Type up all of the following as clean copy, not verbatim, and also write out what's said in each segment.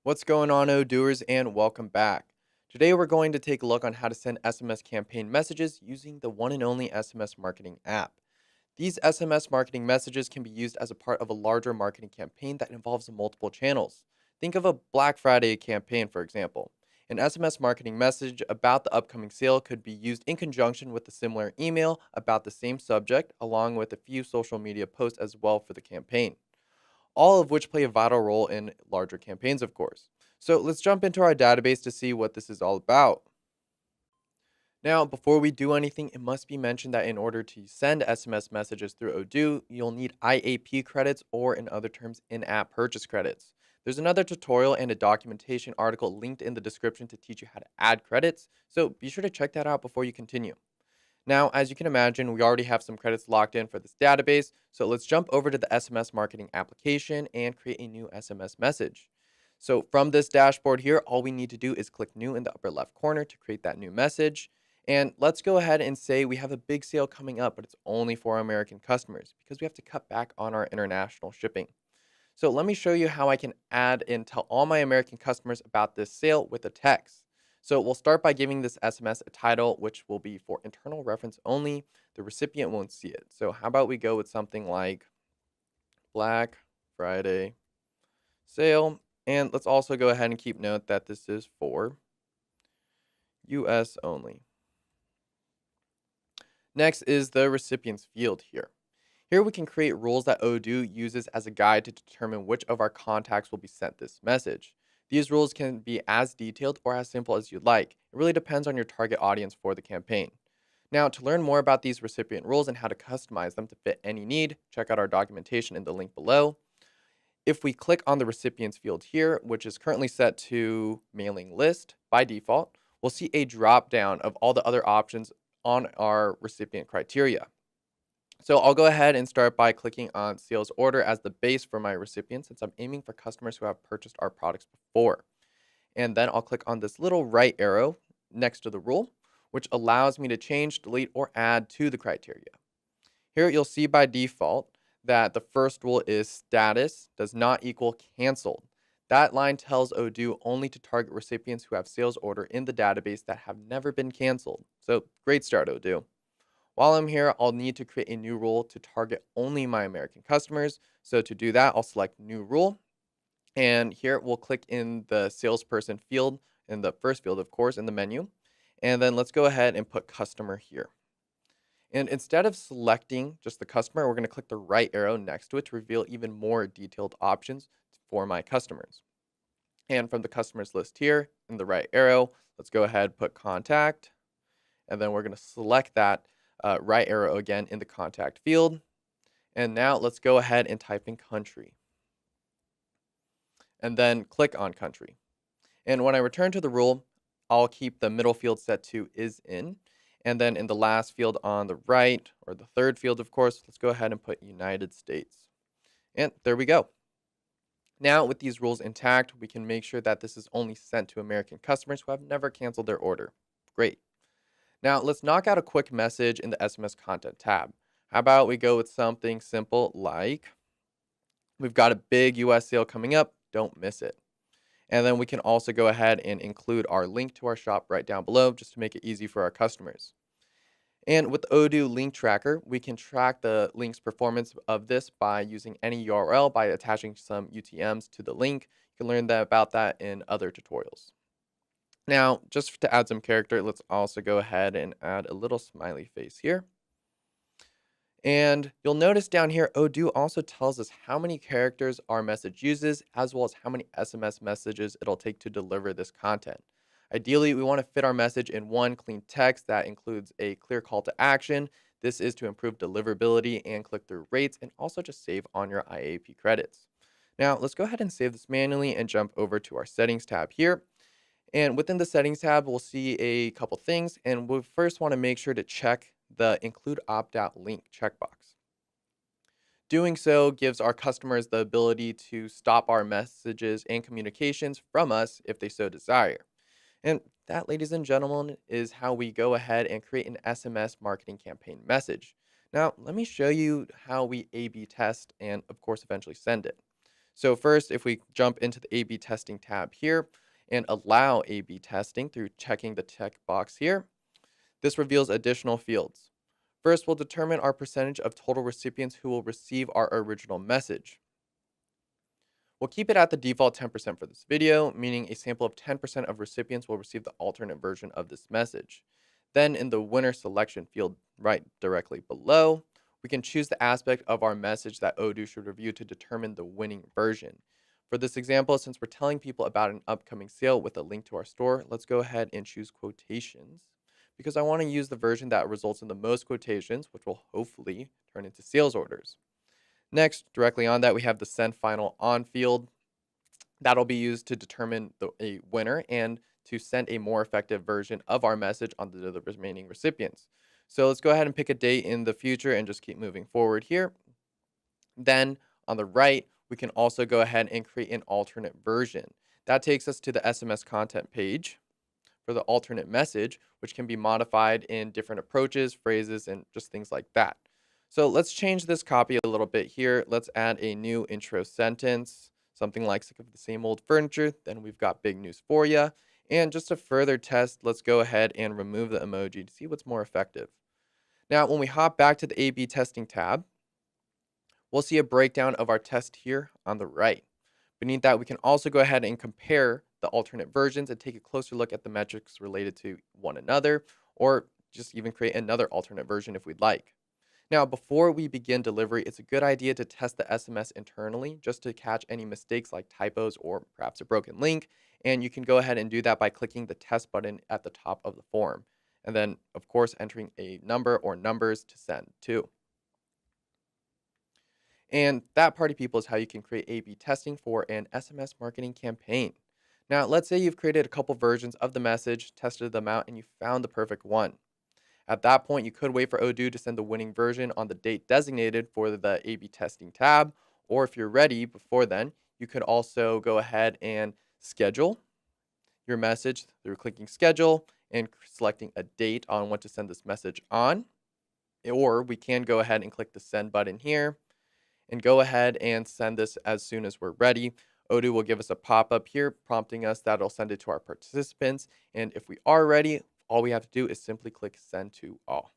What's going on, Odooers, and welcome back. Today, we're going to take a look on how to send SMS campaign messages using the one and only SMS marketing app. These SMS marketing messages can be used as a part of a larger marketing campaign that involves multiple channels. Think of a Black Friday campaign, for example. An SMS marketing message about the upcoming sale could be used in conjunction with a similar email about the same subject, along with a few social media posts as well for the campaign, all of which play a vital role in larger campaigns, of course. So let's jump into our database to see what this is all about. Now, before we do anything, it must be mentioned that in order to send SMS messages through Odoo, you'll need IAP credits, or in other terms, in-app purchase credits. There's another tutorial and a documentation article linked in the description to teach you how to add credits, so be sure to check that out before you continue. Now, as you can imagine, we already have some credits locked in for this database, so let's jump over to the SMS marketing application and create a new SMS message. So from this dashboard here, all we need to do is click New in the upper left corner to create that new message. And let's go ahead and say we have a big sale coming up, but it's only for our American customers because we have to cut back on our international shipping. So let me show you how I can add and tell all my American customers about this sale with a text. So we'll start by giving this SMS a title, which will be for internal reference only. The recipient won't see it. So how about we go with something like Black Friday sale. And let's also go ahead and keep note that this is for US only. Next is the recipients field here. Here we can create rules that Odoo uses as a guide to determine which of our contacts will be sent this message. These rules can be as detailed or as simple as you'd like. It really depends on your target audience for the campaign. Now, to learn more about these recipient rules and how to customize them to fit any need, check out our documentation in the link below. If we click on the recipients field here, which is currently set to mailing list by default, we'll see a drop down of all the other options on our recipient criteria. So I'll go ahead and start by clicking on sales order as the base for my recipient, since I'm aiming for customers who have purchased our products before. And then I'll click on this little right arrow next to the rule, which allows me to change, delete, or add to the criteria. Here you'll see by default that the first rule is status does not equal canceled. That line tells Odoo only to target recipients who have sales order in the database that have never been canceled. So great start, Odoo. While I'm here, I'll need to create a new rule to target only my American customers. So to do that, I'll select new rule. And here we'll click in the salesperson field, in the first field, of course, in the menu. And then let's go ahead and put customer here. And instead of selecting just the customer, we're going to click the right arrow next to it to reveal even more detailed options for my customers. And from the customers list here in the right arrow, let's go ahead, put contact. And then we're going to select that right arrow again in the contact field. And now let's go ahead and type in country. And then click on country. And when I return to the rule, I'll keep the middle field set to is in. And then in the last field on the right, or the third field, of course, let's go ahead and put United States. And there we go. Now, with these rules intact, we can make sure that this is only sent to American customers who have never canceled their order. Great. Now, let's knock out a quick message in the SMS content tab. How about we go with something simple like, we've got a big US sale coming up, don't miss it. And then we can also go ahead and include our link to our shop right down below just to make it easy for our customers. And with Odoo Link Tracker, we can track the link's performance of this by using any URL by attaching some UTMs to the link. You can learn about that in other tutorials. Now, just to add some character, let's also go ahead and add a little smiley face here. And you'll notice down here, Odoo also tells us how many characters our message uses, as well as how many SMS messages it'll take to deliver this content. Ideally, we want to fit our message in one clean text that includes a clear call to action. This is to improve deliverability and click-through rates, and also to save on your IAP credits. Now, let's go ahead and save this manually and jump over to our settings tab here. And within the settings tab, we'll see a couple things, and we first want to make sure to check the include opt-out link checkbox. Doing so gives our customers the ability to stop our messages and communications from us if they so desire. And that, ladies and gentlemen, is how we go ahead and create an SMS marketing campaign message. Now, let me show you how we A/B test and, of course, eventually send it. So first, if we jump into the A/B testing tab here and allow A/B testing through checking the checkbox here, this reveals additional fields. First, we'll determine our percentage of total recipients who will receive our original message. We'll keep it at the default 10% for this video, meaning a sample of 10% of recipients will receive the alternate version of this message. Then in the winner selection field right directly below, we can choose the aspect of our message that Odoo should review to determine the winning version. For this example, since we're telling people about an upcoming sale with a link to our store, let's go ahead and choose quotations because I want to use the version that results in the most quotations, which will hopefully turn into sales orders. Next, directly on that, we have the send final on field. That'll be used to determine a winner and to send a more effective version of our message on the remaining recipients. So let's go ahead and pick a date in the future and just keep moving forward here. Then on the right, we can also go ahead and create an alternate version. That takes us to the SMS content page for the alternate message, which can be modified in different approaches, phrases, and just things like that. So let's change this copy a little bit here. Let's add a new intro sentence, something like sick of the same old furniture. Then we've got big news for you. And just to further test, let's go ahead and remove the emoji to see what's more effective. Now, when we hop back to the A/B testing tab, we'll see a breakdown of our test here on the right. Beneath that, we can also go ahead and compare the alternate versions and take a closer look at the metrics related to one another, or just even create another alternate version if we'd like. Now, before we begin delivery, it's a good idea to test the SMS internally just to catch any mistakes like typos or perhaps a broken link. And you can go ahead and do that by clicking the test button at the top of the form. And then, of course, entering a number or numbers to send to. And that, party people, is how you can create A/B testing for an SMS marketing campaign. Now, let's say you've created a couple versions of the message, tested them out, and you found the perfect one. At that point, you could wait for Odoo to send the winning version on the date designated for the A/B testing tab, or if you're ready before then, you could also go ahead and schedule your message through clicking schedule and selecting a date on when to send this message on. Or we can go ahead and click the send button here and go ahead and send this as soon as we're ready. Odoo will give us a pop-up here prompting us that it'll send it to our participants. And if we are ready, all we have to do is simply click send to all.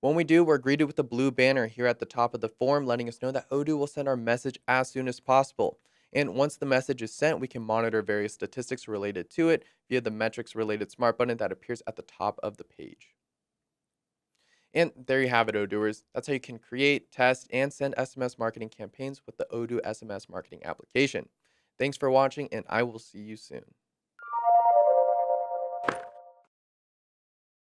When we do, we're greeted with a blue banner here at the top of the form letting us know that Odoo will send our message as soon as possible. And once the message is sent, we can monitor various statistics related to it via the metrics related smart button that appears at the top of the page. And there you have it, Odooers. That's how you can create, test, and send SMS marketing campaigns with the Odoo SMS marketing application. Thanks for watching, and I will see you soon.